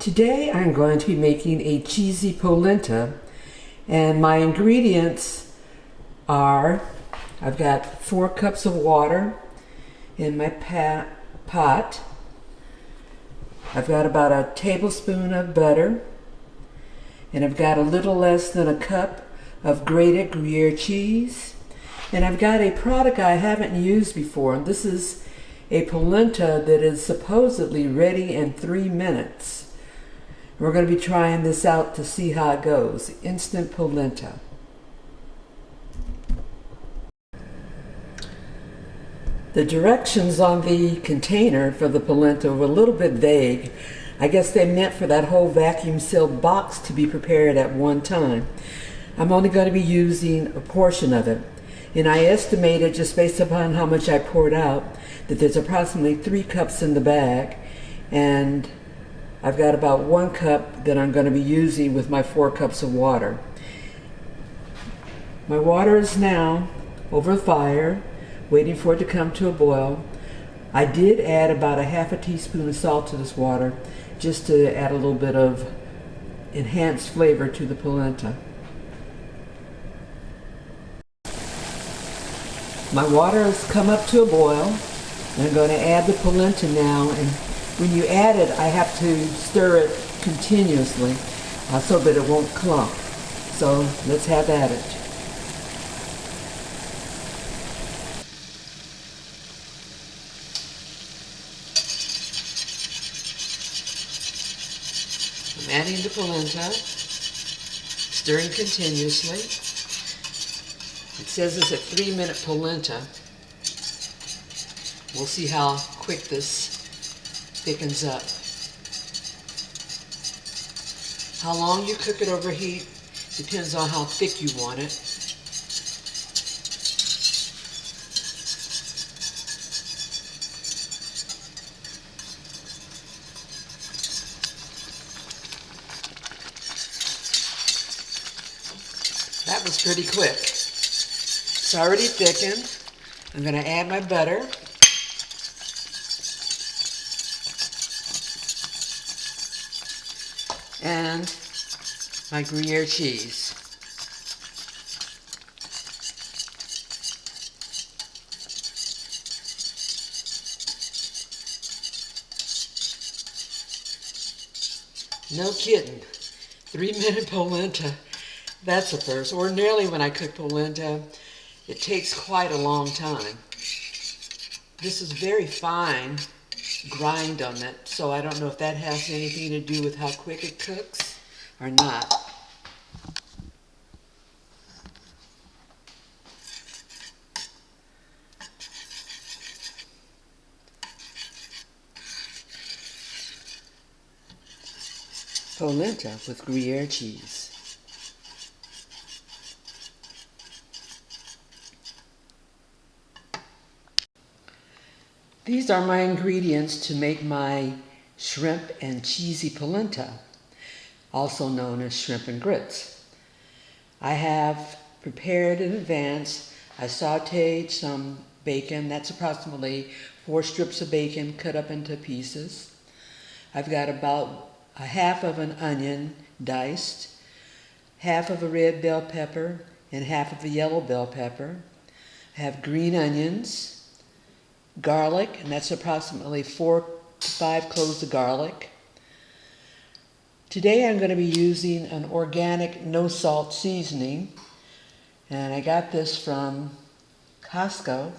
Today I'm going to be making a cheesy polenta, and my ingredients are, I've got 4 cups of water in my pot. I've got about a tablespoon of butter, and I've got a little less than a cup of grated Gruyere cheese, and I've got a product I haven't used before. This is a polenta that is supposedly ready in 3 minutes. We're going to be trying this out to see how it goes. Instant polenta. The directions on the container for the polenta were a little bit vague. I guess they meant for that whole vacuum sealed box to be prepared at one time. I'm only going to be using a portion of it. And I estimated, just based upon how much I poured out, that there's approximately 3 cups in the bag. And I've got about 1 cup that I'm going to be using with my 4 cups of water. My water is now over the fire, waiting for it to come to a boil. I did add about a half a teaspoon of salt to this water, just to add a little bit of enhanced flavor to the polenta. My water has come up to a boil, and I'm going to add the polenta now. And when you add it, I have to stir it continuously so that it won't clump. So let's have at it. I'm adding the polenta, stirring continuously. It says it's a 3-minute polenta. We'll see how quick this thickens up. How long you cook it over heat depends on how thick you want it. That was pretty quick. It's already thickened. I'm going to add my butter. And my Gruyere cheese. No kidding. 3-minute polenta. That's a first. Ordinarily when I cook polenta, it takes quite a long time. This is very fine grind on it, so I don't know if that has anything to do with how quick it cooks or not. Polenta with Gruyere cheese. These are my ingredients to make my shrimp and cheesy polenta, also known as shrimp and grits. I have prepared in advance. I sautéed some bacon. That's approximately 4 strips of bacon cut up into pieces. I've got about a half of an onion diced, half of a red bell pepper, and half of a yellow bell pepper. I have green onions, garlic, and that's approximately 4 to 5 cloves of garlic. Today I'm going to be using an organic no salt seasoning, and I got this from Costco.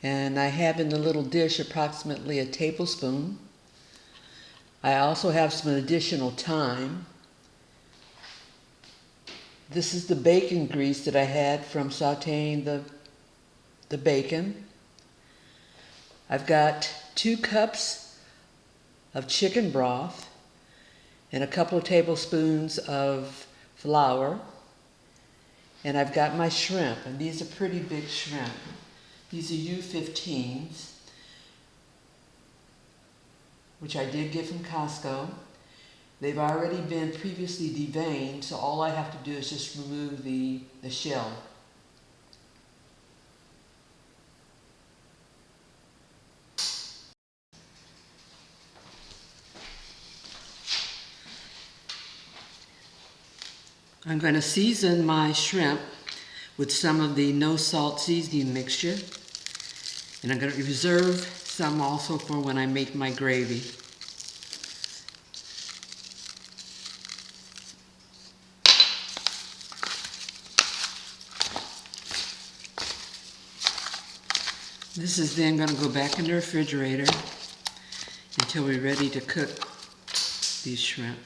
And I have in the little dish approximately a tablespoon. I also have some additional thyme. This is the bacon grease that I had from sautéing the bacon. I've got 2 cups of chicken broth and a couple of tablespoons of flour. And I've got my shrimp, and these are pretty big shrimp. These are U15s, which I did get from Costco. They've already been previously deveined, so all I have to do is just remove the shell. I'm going to season my shrimp with some of the no salt seasoning mixture. And I'm going to reserve some also for when I make my gravy. This is then going to go back in the refrigerator until we're ready to cook these shrimp.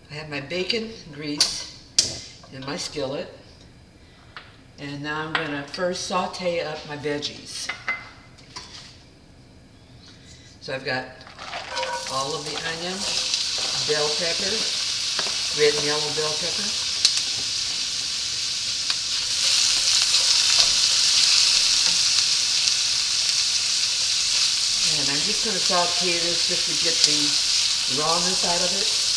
I have my bacon grease in my skillet, and now I'm going to first saute up my veggies. So I've got all of the onion, bell pepper, red and yellow bell pepper, and I'm just going to saute this just to get the rawness out of it.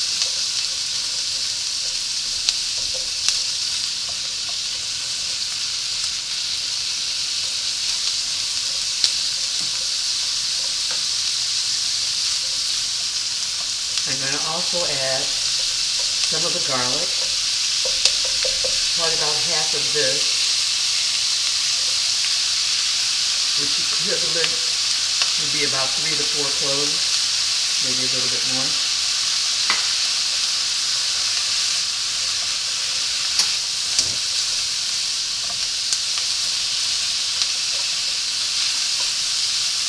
I'm going to also add some of the garlic, probably about half of this, which equivalent would be about 3 to 4 cloves, maybe a little bit more.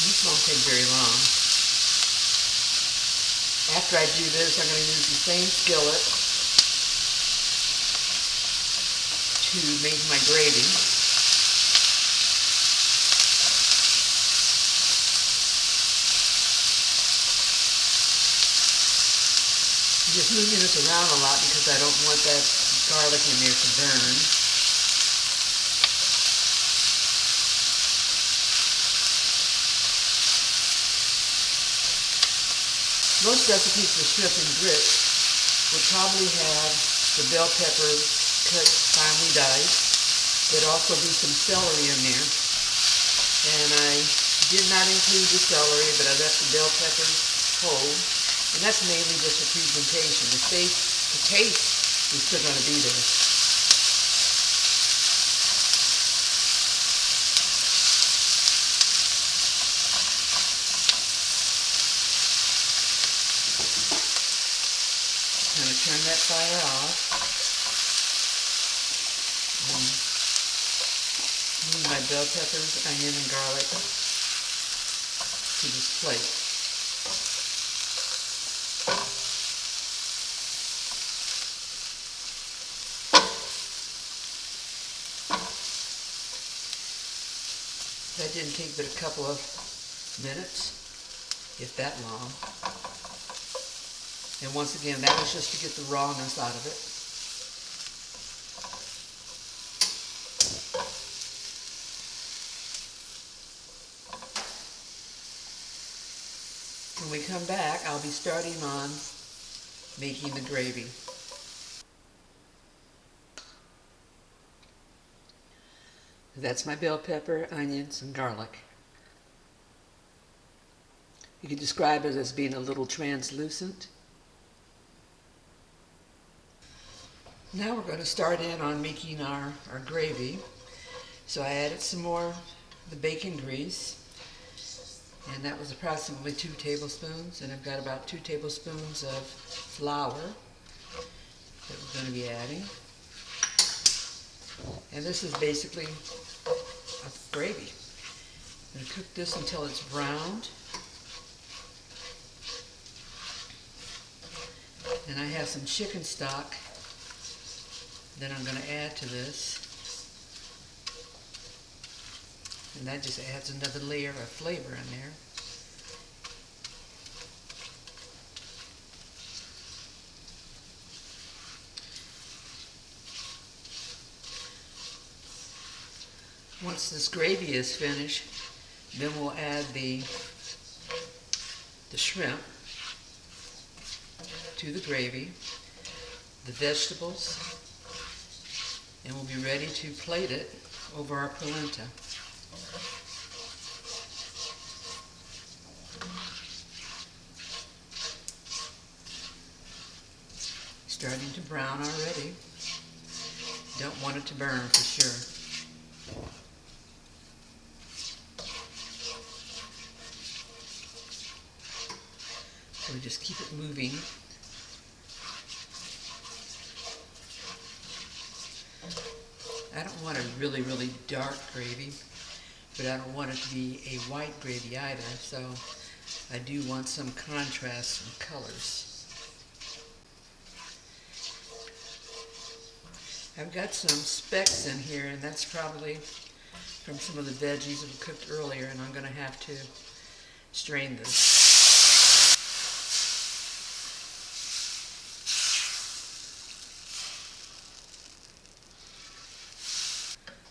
This won't take very long. After I do this, I'm going to use the same skillet to make my gravy. I'm just moving this around a lot because I don't want that garlic in there to burn. Most recipes for shrimp and grits will probably have the bell pepper cut finely diced. There'd also be some celery in there. And I did not include the celery, but I left the bell peppers whole. And that's mainly just for presentation. The taste is still going to be there. I'm going to turn that fire off. Move my bell peppers, onion, and garlic to this plate. That didn't take but a couple of minutes, if that long. And once again, that was just to get the rawness out of it. When we come back, I'll be starting on making the gravy. That's my bell pepper, onions, and garlic. You could describe it as being a little translucent. Now we're going to start in on making our gravy. So I added some more of the bacon grease, and that was approximately 2 tablespoons, and I've got about 2 tablespoons of flour that we're going to be adding. And this is basically a gravy. I'm going to cook this until it's browned. And I have some chicken stock that I'm going to add to this. And that just adds another layer of flavor in there. Once this gravy is finished, Then we'll add the shrimp to the gravy, the vegetables, and we'll be ready to plate it over our polenta. Starting to brown already. Don't want it to burn for sure. So we just keep it moving. I don't want a really, really dark gravy, but I don't want it to be a white gravy either, so I do want some contrast in colors. I've got some specks in here, and that's probably from some of the veggies that we cooked earlier, and I'm going to have to strain this.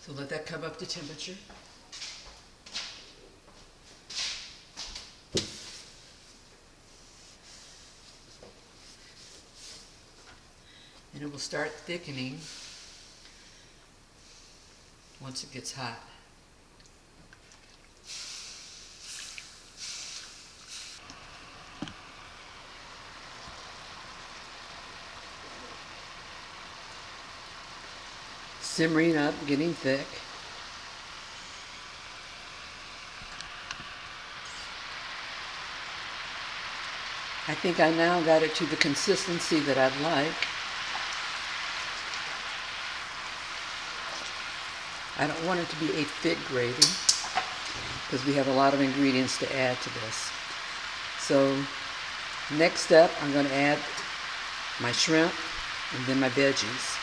So let that come up to temperature. And it will start thickening once it gets hot. Simmering up, getting thick. I think I now got it to the consistency that I'd like. I don't want it to be a thick gravy because we have a lot of ingredients to add to this. So next step, I'm going to add my shrimp and then my veggies.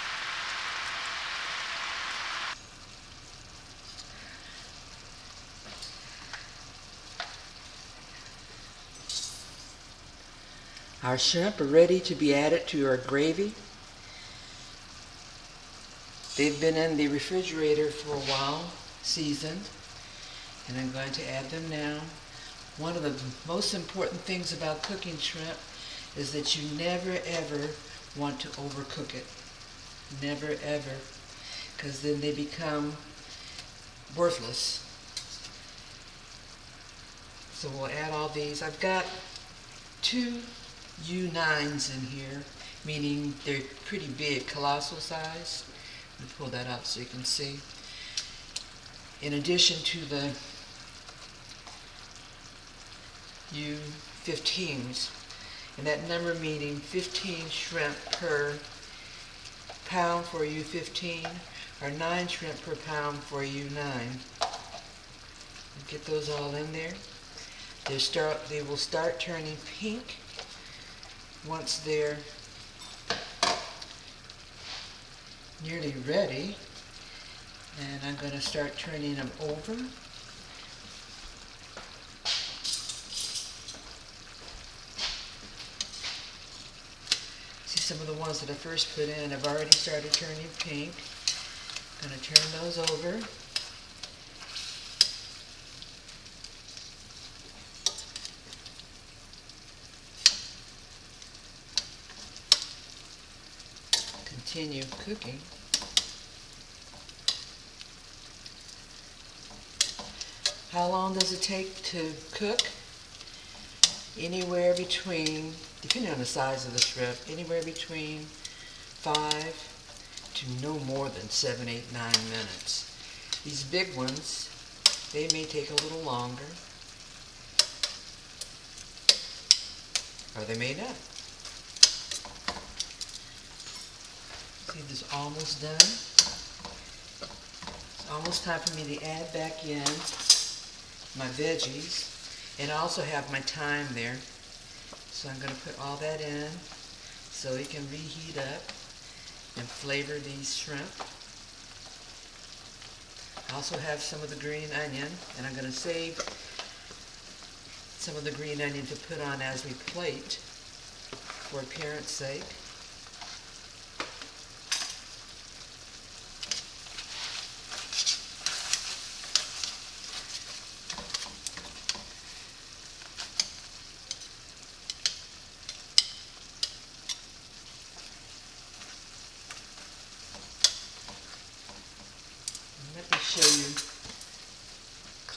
Our shrimp are ready to be added to our gravy. They've been in the refrigerator for a while, seasoned, and I'm going to add them now. One of the most important things about cooking shrimp is that you never ever want to overcook it. Never ever, because then they become worthless. So we'll add all these. I've got 2 U9s in here, meaning they're pretty big, colossal size. Let me pull that out so you can see. In addition to the U15s, and that number meaning 15 shrimp per pound for a U15, or 9 shrimp per pound for a U9. Get those all in there. They will start turning pink once they're nearly ready, and I'm going to start turning them over. See, some of the ones that I first put in have already started turning pink. I'm going to turn those over. Continue cooking. How long does it take to cook? Anywhere between, depending on the size of the shrimp, anywhere between 5 to no more than 7, 8, 9 minutes. These big ones, they may take a little longer, or they may not. See, this is almost done. It's almost time for me to add back in my veggies, and I also have my thyme there. So I'm going to put all that in so it can reheat up and flavor these shrimp. I also have some of the green onion, and I'm going to save some of the green onion to put on as we plate for appearance sake.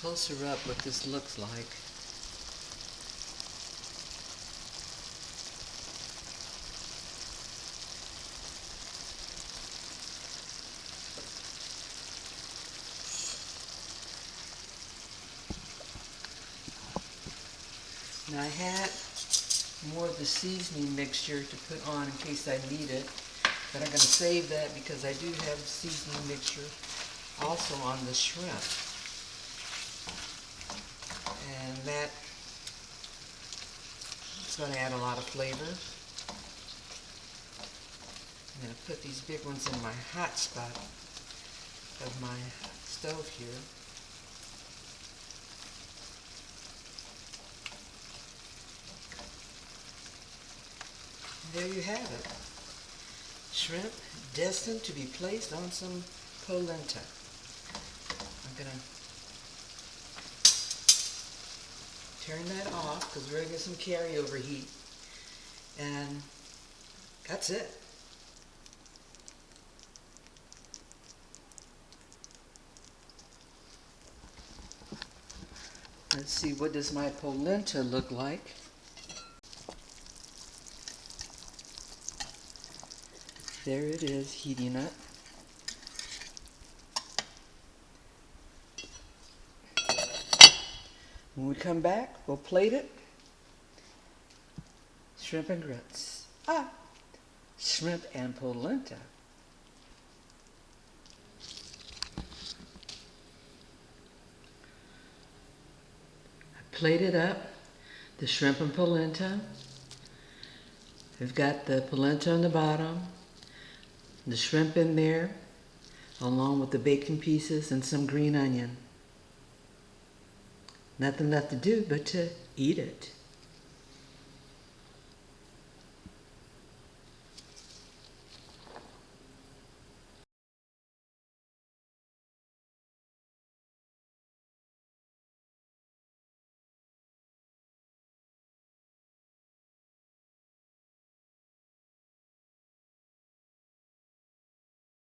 closer up what this looks like. Now I had more of the seasoning mixture to put on in case I need it, but I'm going to save that because I do have seasoning mixture also on the shrimp. And that is going to add a lot of flavor. I'm going to put these big ones in my hot spot of my stove here. There you have it. Shrimp destined to be placed on some polenta. I'm going to turn that off because we're going to get some carryover heat. And that's it. Let's see, what does my polenta look like? There it is, heating up. When we come back, we'll plate it. Shrimp and grits. Shrimp and polenta. I plated up the shrimp and polenta. We've got the polenta on the bottom, the shrimp in there, along with the bacon pieces and some green onion. Nothing left to do but to eat it.